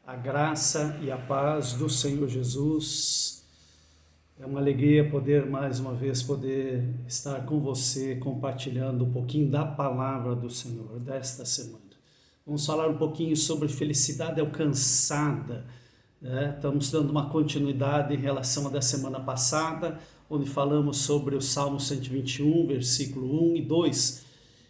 A graça e a paz do Senhor Jesus. É uma alegria poder mais uma vez estar com você compartilhando um pouquinho da palavra do Senhor desta semana. Vamos falar um pouquinho sobre felicidade alcançada, né? Estamos dando uma continuidade em relação à da semana passada, onde falamos sobre o Salmo 121, versículo 1 e 2.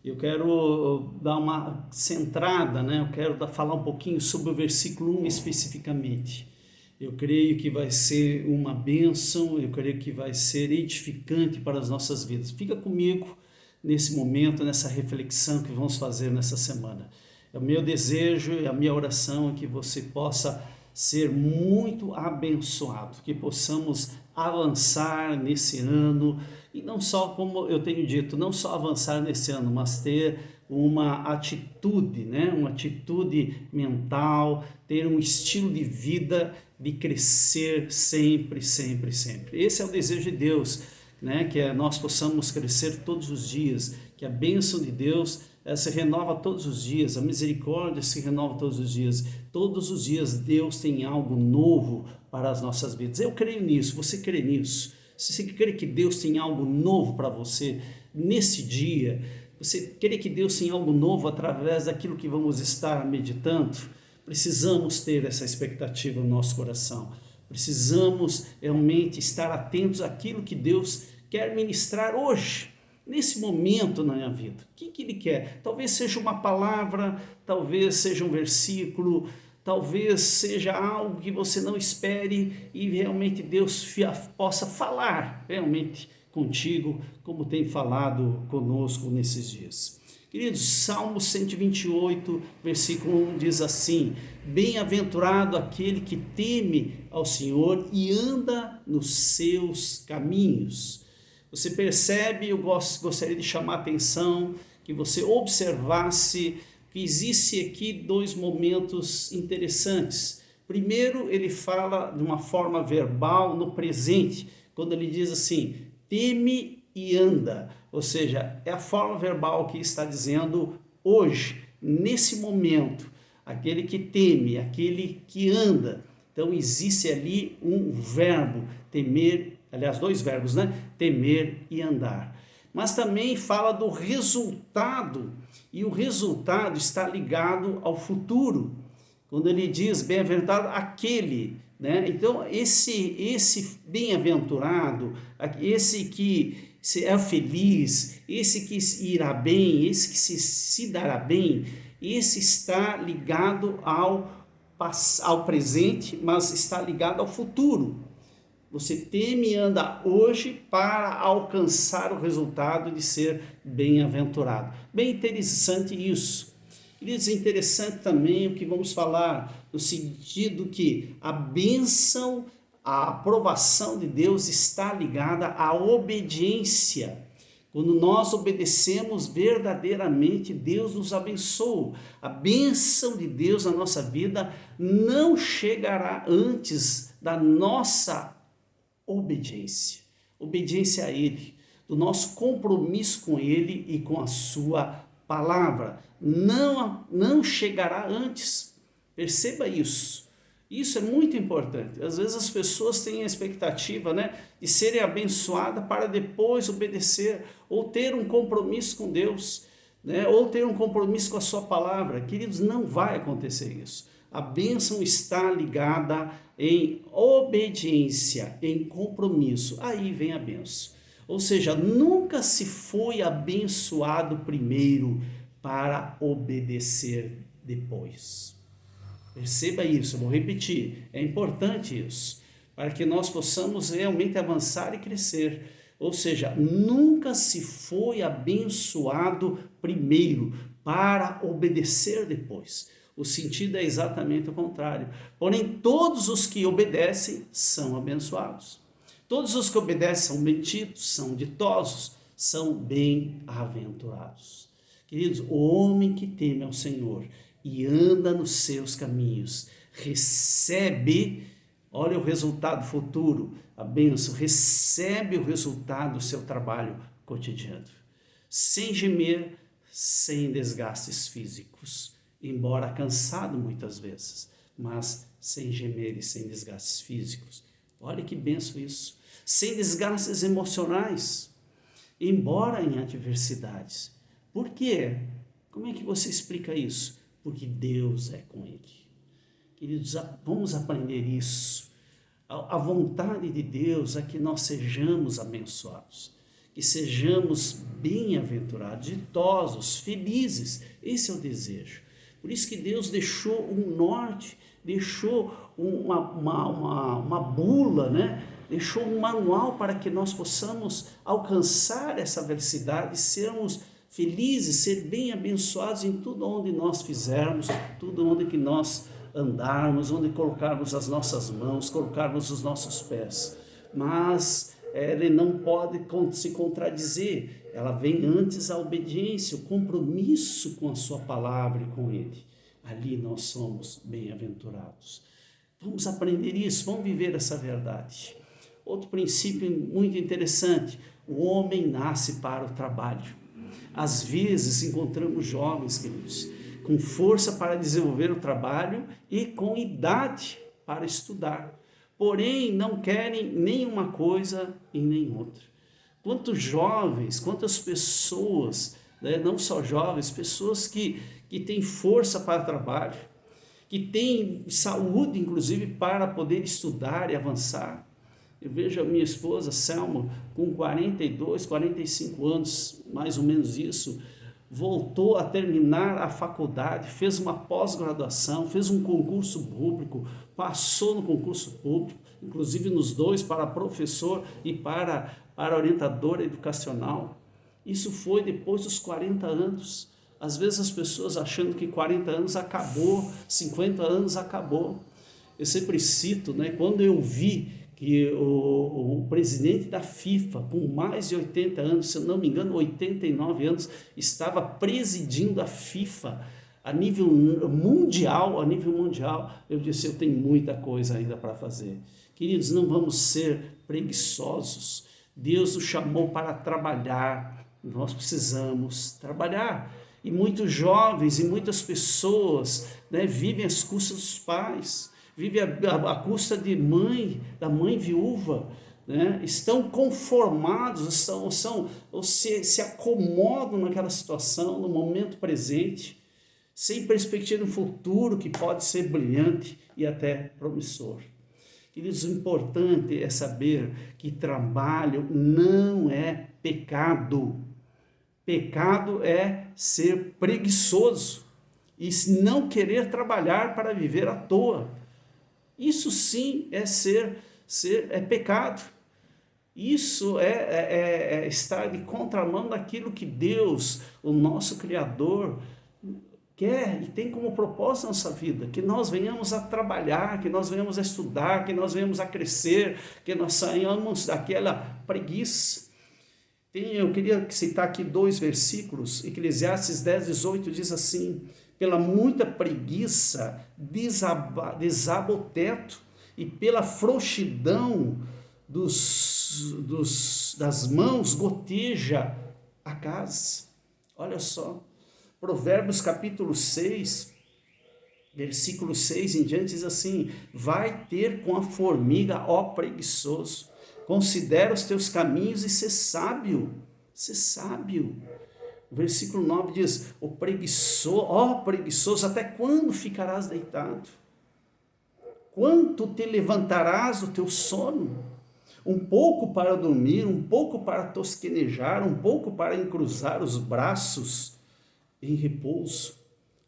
Eu quero dar uma centrada, né? Eu quero falar um pouquinho sobre o versículo 1 especificamente. Eu creio que vai ser uma bênção, eu creio que vai ser edificante para as nossas vidas. Fica comigo nesse momento, nessa reflexão que vamos fazer nessa semana. É o meu desejo e a minha oração é que você possa ser muito abençoado, que possamos avançar nesse ano, e não só, como eu tenho dito, não só avançar nesse ano, mas ter uma atitude, né? Uma atitude mental, ter um estilo de vida de crescer sempre, sempre, sempre. Esse é o desejo de Deus, né? Que nós possamos crescer todos os dias, que a bênção de Deus se renova todos os dias, a misericórdia se renova todos os dias Deus tem algo novo para as nossas vidas. Eu creio nisso, você crê nisso? Se você crê que Deus tem algo novo para você nesse dia, você crê que Deus tem algo novo através daquilo que vamos estar meditando? Precisamos ter essa expectativa no nosso coração, precisamos realmente estar atentos àquilo que Deus quer ministrar hoje, nesse momento na minha vida. O que Ele quer? Talvez seja uma palavra, talvez seja um versículo, talvez seja algo que você não espere e realmente Deus possa falar realmente contigo, como tem falado conosco nesses dias. Queridos, Salmo 128, versículo 1 diz assim: bem-aventurado aquele que teme ao Senhor e anda nos seus caminhos. Você percebe, eu gostaria de chamar a atenção, que você observasse que existe aqui dois momentos interessantes. Primeiro, ele fala de uma forma verbal no presente, quando ele diz assim, teme e anda. Ou seja, é a forma verbal que está dizendo hoje, nesse momento, aquele que teme, aquele que anda. Então existe ali um verbo, temer, aliás, dois verbos, né? Temer e andar. Mas também fala do resultado, e o resultado está ligado ao futuro. Quando ele diz bem-aventurado aquele, né? Então esse bem-aventurado, esse que é feliz, esse que irá bem, esse que se dará bem, esse está ligado ao presente, mas está ligado ao futuro. Você teme e anda hoje para alcançar o resultado de ser bem-aventurado. Bem interessante isso. Queridos, é interessante também o que vamos falar, no sentido que a bênção, a aprovação de Deus está ligada à obediência. Quando nós obedecemos verdadeiramente, Deus nos abençoa. A bênção de Deus na nossa vida não chegará antes da nossa obediência a Ele, do nosso compromisso com Ele e com a sua palavra. Não chegará antes. Perceba isso. Isso é muito importante. Às vezes as pessoas têm a expectativa, né, de serem abençoadas para depois obedecer, ou ter um compromisso com Deus, né, ou ter um compromisso com a sua palavra. Queridos, não vai acontecer isso. A bênção está ligada em obediência, em compromisso. Aí vem a bênção. Ou seja, nunca se foi abençoado primeiro para obedecer depois. Perceba isso, eu vou repetir, é importante isso, para que nós possamos realmente avançar e crescer. Ou seja, nunca se foi abençoado primeiro para obedecer depois. O sentido é exatamente o contrário. Porém, todos os que obedecem são abençoados. Todos os que obedecem são benditos, são ditosos, são bem-aventurados. Queridos, o homem que teme ao Senhor e anda nos seus caminhos, recebe, olha o resultado futuro, a bênção, recebe o resultado do seu trabalho cotidiano, sem gemer, sem desgastes físicos, embora cansado muitas vezes, mas sem gemer e sem desgastes físicos. Olha que benção isso. Sem desgastes emocionais, embora em adversidades. Por quê? Como é que você explica isso? Porque Deus é com ele. Queridos, vamos aprender isso. A vontade de Deus é que nós sejamos abençoados, que sejamos bem-aventurados, ditosos, felizes. Esse é o desejo. Por isso que Deus deixou um norte, deixou uma bula, né? Deixou um manual para que nós possamos alcançar essa felicidade, sermos felizes, ser bem abençoados em tudo onde nós fizermos, tudo onde que nós andarmos, onde colocarmos as nossas mãos, colocarmos os nossos pés. Mas ele não pode se contradizer, ela vem antes a obediência, o compromisso com a sua palavra e com ele. Ali nós somos bem-aventurados. Vamos aprender isso, vamos viver essa verdade. Outro princípio muito interessante, o homem nasce para o trabalho. Às vezes encontramos jovens, queridos, com força para desenvolver o trabalho e com idade para estudar, porém não querem nenhuma coisa e nem outra. Quantos jovens, quantas pessoas, né, não só jovens, pessoas que têm força para o trabalho, que têm saúde, inclusive, para poder estudar e avançar. Eu vejo a minha esposa, Selma, com 42, 45 anos, mais ou menos isso, voltou a terminar a faculdade, fez uma pós-graduação, fez um concurso público, passou no concurso público, inclusive nos dois, para professor e para orientadora educacional. Isso foi depois dos 40 anos. Às vezes as pessoas achando que 40 anos acabou, 50 anos acabou. Eu sempre cito, né, quando eu vi que o presidente da FIFA, com mais de 80 anos, se eu não me engano, 89 anos, estava presidindo a FIFA a nível mundial, eu disse, eu tenho muita coisa ainda para fazer. Queridos, não vamos ser preguiçosos. Deus nos chamou para trabalhar, nós precisamos trabalhar. E muitos jovens e muitas pessoas, né, vivem às custas dos pais, vivem à custa da mãe viúva, né? Estão conformados, se acomodam naquela situação, no momento presente, sem perspectiva no futuro que pode ser brilhante e até promissor. Queridos, o importante é saber que trabalho não é pecado. Pecado é ser preguiçoso e não querer trabalhar para viver à toa. Isso sim é pecado. Isso é estar de contramão daquilo que Deus, o nosso Criador, quer e tem como propósito na nossa vida, que nós venhamos a trabalhar, que nós venhamos a estudar, que nós venhamos a crescer, que nós saiamos daquela preguiça. Eu queria citar aqui 2 versículos. Eclesiastes 10:18 diz assim: pela muita preguiça desaba o teto, e pela frouxidão das mãos goteja a casa. Olha só, Provérbios capítulo 6, versículo 6 em diante diz assim: vai ter com a formiga, ó preguiçoso, considera os teus caminhos e ser sábio, O versículo 9 diz: ó preguiçoso, até quando ficarás deitado? Quanto te levantarás do teu sono? Um pouco para dormir, um pouco para tosquenejar, um pouco para encruzar os braços em repouso.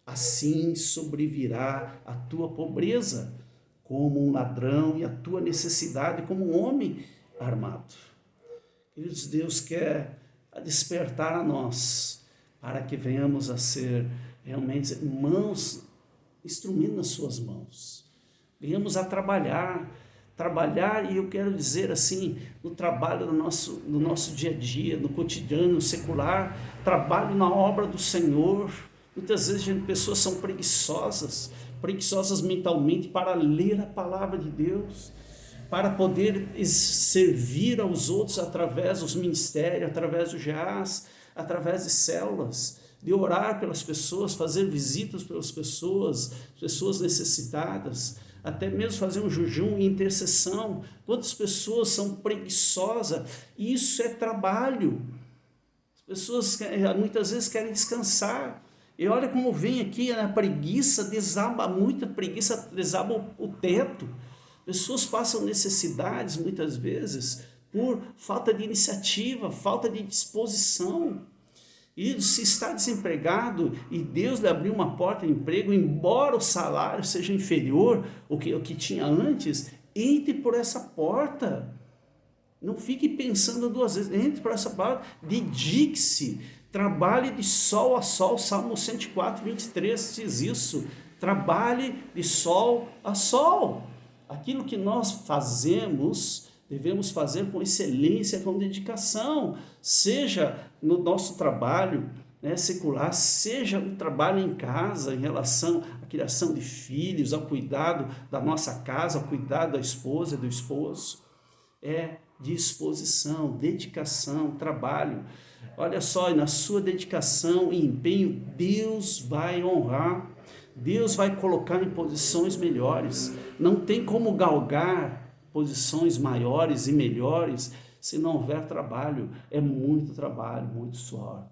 Assim sobrevirá a tua pobreza como um ladrão e a tua necessidade como um homem armado. Queridos, Deus quer despertar a nós para que venhamos a ser realmente instrumento nas suas mãos. Venhamos a trabalhar, e eu quero dizer assim, no trabalho do nosso dia a dia, no cotidiano, no secular, trabalho na obra do Senhor. Muitas vezes pessoas são preguiçosas mentalmente para ler a palavra de Deus, para poder servir aos outros através dos ministérios, através do GEAS, através de células. de orar pelas pessoas, fazer visitas pelas pessoas necessitadas, até mesmo fazer um jejum e intercessão. Quantas pessoas são preguiçosas? Isso é trabalho. As pessoas muitas vezes querem descansar. E olha como vem aqui, a preguiça desaba, muita preguiça desaba o teto. Pessoas passam necessidades muitas vezes por falta de iniciativa, falta de disposição. E se está desempregado e Deus lhe abriu uma porta de emprego, embora o salário seja inferior ao que tinha antes, entre por essa porta. Não fique pensando duas vezes, entre por essa porta, dedique-se, trabalhe de sol a sol. Salmo 104, 23 diz isso, trabalhe de sol a sol. Aquilo que nós fazemos, devemos fazer com excelência, com dedicação, seja no nosso trabalho secular, seja no trabalho em casa, em relação à criação de filhos, ao cuidado da nossa casa, ao cuidado da esposa e do esposo. É disposição, dedicação, trabalho. Olha só, e na sua dedicação e empenho, Deus vai honrar, Deus vai colocar em posições melhores. Não tem como galgar posições maiores e melhores se não houver trabalho. É muito trabalho, muito suor.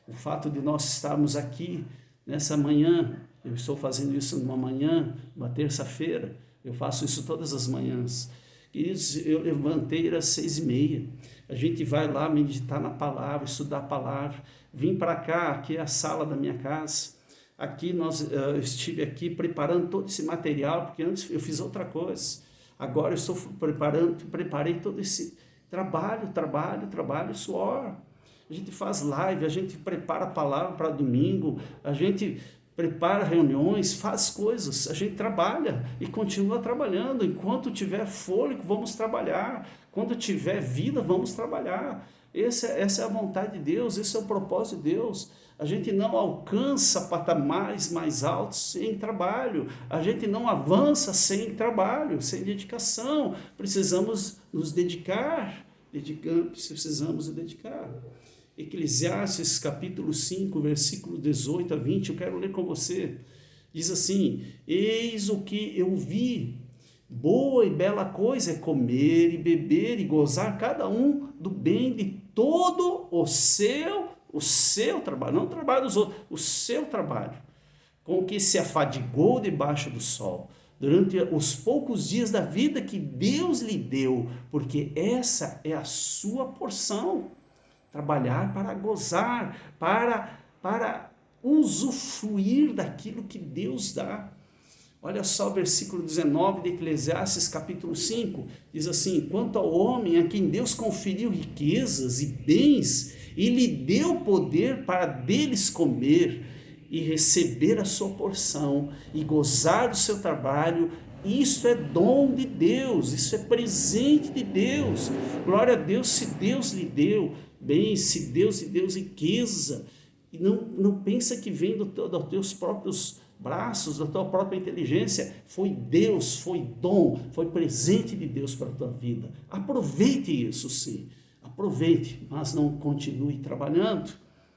O fato de nós estarmos aqui nessa manhã, eu estou fazendo isso numa manhã, uma terça-feira, eu faço isso todas as manhãs. Queridos, eu levantei às 6h30, a gente vai lá meditar na palavra, estudar a palavra, vim para cá, aqui é a sala da minha casa, aqui eu estive aqui preparando todo esse material, porque antes eu fiz outra coisa, agora eu estou preparei todo esse trabalho, suor. A gente faz live, a gente prepara a palavra para domingo, a gente prepara reuniões, faz coisas, a gente trabalha e continua trabalhando. Enquanto tiver fôlego, vamos trabalhar. Quando tiver vida, vamos trabalhar. Essa é a vontade de Deus, esse é o propósito de Deus. A gente não alcança patamares mais altos sem trabalho. A gente não avança sem trabalho, sem dedicação. Precisamos nos dedicar. Precisamos nos dedicar. Eclesiastes capítulo 5, versículo 18 a 20, eu quero ler com você. Diz assim: eis o que eu vi, boa e bela coisa é comer e beber e gozar cada um do bem de todo o seu trabalho, não o trabalho dos outros, o seu trabalho, com que se afadigou debaixo do sol, durante os poucos dias da vida que Deus lhe deu, porque essa é a sua porção. Trabalhar para gozar, para usufruir daquilo que Deus dá. Olha só o versículo 19 de Eclesiastes capítulo 5, diz assim: quanto ao homem a quem Deus conferiu riquezas e bens, e lhe deu poder para deles comer, e receber a sua porção, e gozar do seu trabalho, isso é dom de Deus, isso é presente de Deus. Glória a Deus, se Deus lhe deu bem, se Deus lhe deu riqueza, e não pensa que vem dos teus próprios braços, da tua própria inteligência. Foi Deus, foi dom, foi presente de Deus para a tua vida. Aproveite isso, sim, aproveite, mas não continue trabalhando.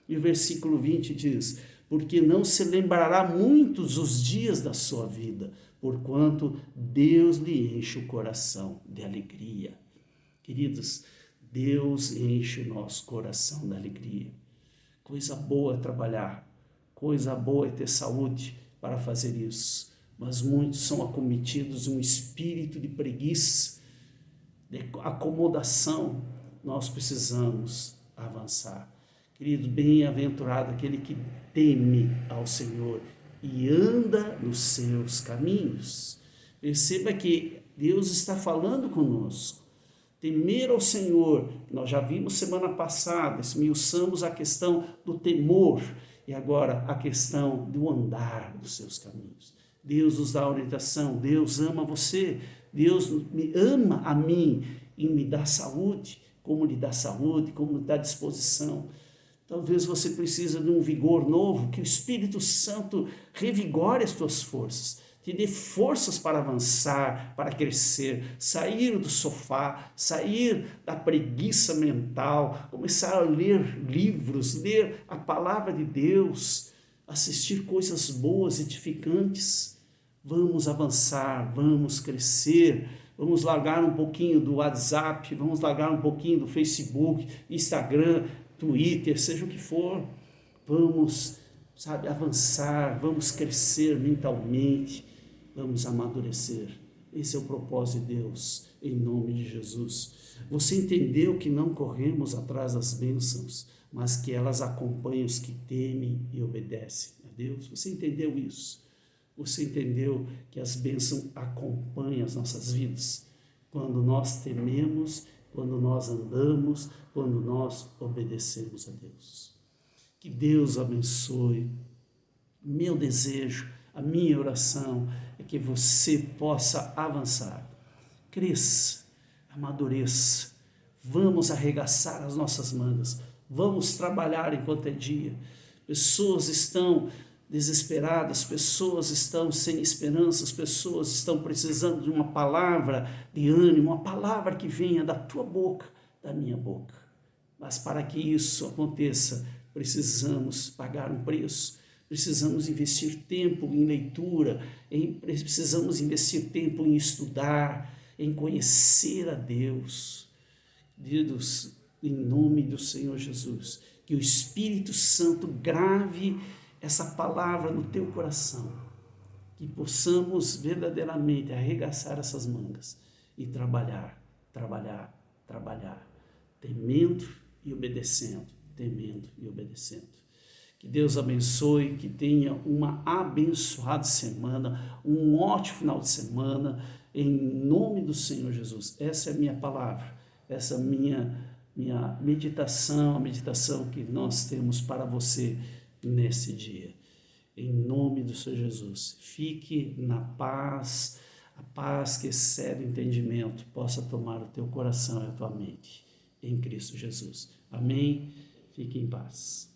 E o versículo 20 diz: porque não se lembrará muitos os dias da sua vida, porquanto Deus lhe enche o coração de alegria. Queridos, Deus enche o nosso coração de alegria. Coisa boa é trabalhar, coisa boa é ter saúde para fazer isso, mas muitos são acometidos de um espírito de preguiça, de acomodação. Nós precisamos avançar. Querido, bem-aventurado aquele que teme ao Senhor e anda nos seus caminhos. Perceba que Deus está falando conosco. Temer ao Senhor, nós já vimos semana passada, esmiuçamos a questão do temor, e agora a questão do andar dos seus caminhos. Deus nos dá orientação, Deus ama você, Deus me ama a mim e me dá saúde, como lhe dá saúde, como lhe dá disposição. Talvez você precise de um vigor novo, que o Espírito Santo revigore as tuas forças, te dê forças para avançar, para crescer, sair do sofá, sair da preguiça mental, começar a ler livros, ler a palavra de Deus, assistir coisas boas, edificantes. Vamos avançar, vamos crescer, vamos largar um pouquinho do WhatsApp, vamos largar um pouquinho do Facebook, Instagram, Twitter, seja o que for. Vamos, avançar, vamos crescer mentalmente, vamos amadurecer. Esse é o propósito de Deus, em nome de Jesus. Você entendeu que não corremos atrás das bênçãos, mas que elas acompanham os que temem e obedecem a Deus? Você entendeu isso? Você entendeu que as bênçãos acompanham as nossas vidas? Quando nós tememos, quando nós andamos, quando nós obedecemos a Deus. Que Deus abençoe. Meu desejo, a minha oração é que você possa avançar, cresça, amadureça. Vamos arregaçar as nossas mangas, vamos trabalhar enquanto é dia. Pessoas estão desesperadas, pessoas estão sem esperanças, pessoas estão precisando de uma palavra de ânimo, uma palavra que venha da tua boca, da minha boca. Mas para que isso aconteça, precisamos pagar um preço, precisamos investir tempo em leitura, precisamos investir tempo em estudar, em conhecer a Deus. Queridos, em nome do Senhor Jesus, que o Espírito Santo grave essa palavra no teu coração, que possamos verdadeiramente arregaçar essas mangas e trabalhar, temendo e obedecendo, temendo e obedecendo. Que Deus abençoe, que tenha uma abençoada semana, um ótimo final de semana, em nome do Senhor Jesus. Essa é a minha palavra, essa é a minha meditação, a meditação que nós temos para você nesse dia. Em nome do Senhor Jesus, fique na paz, a paz que excede o entendimento, possa tomar o teu coração e a tua mente, em Cristo Jesus. Amém? Fique em paz.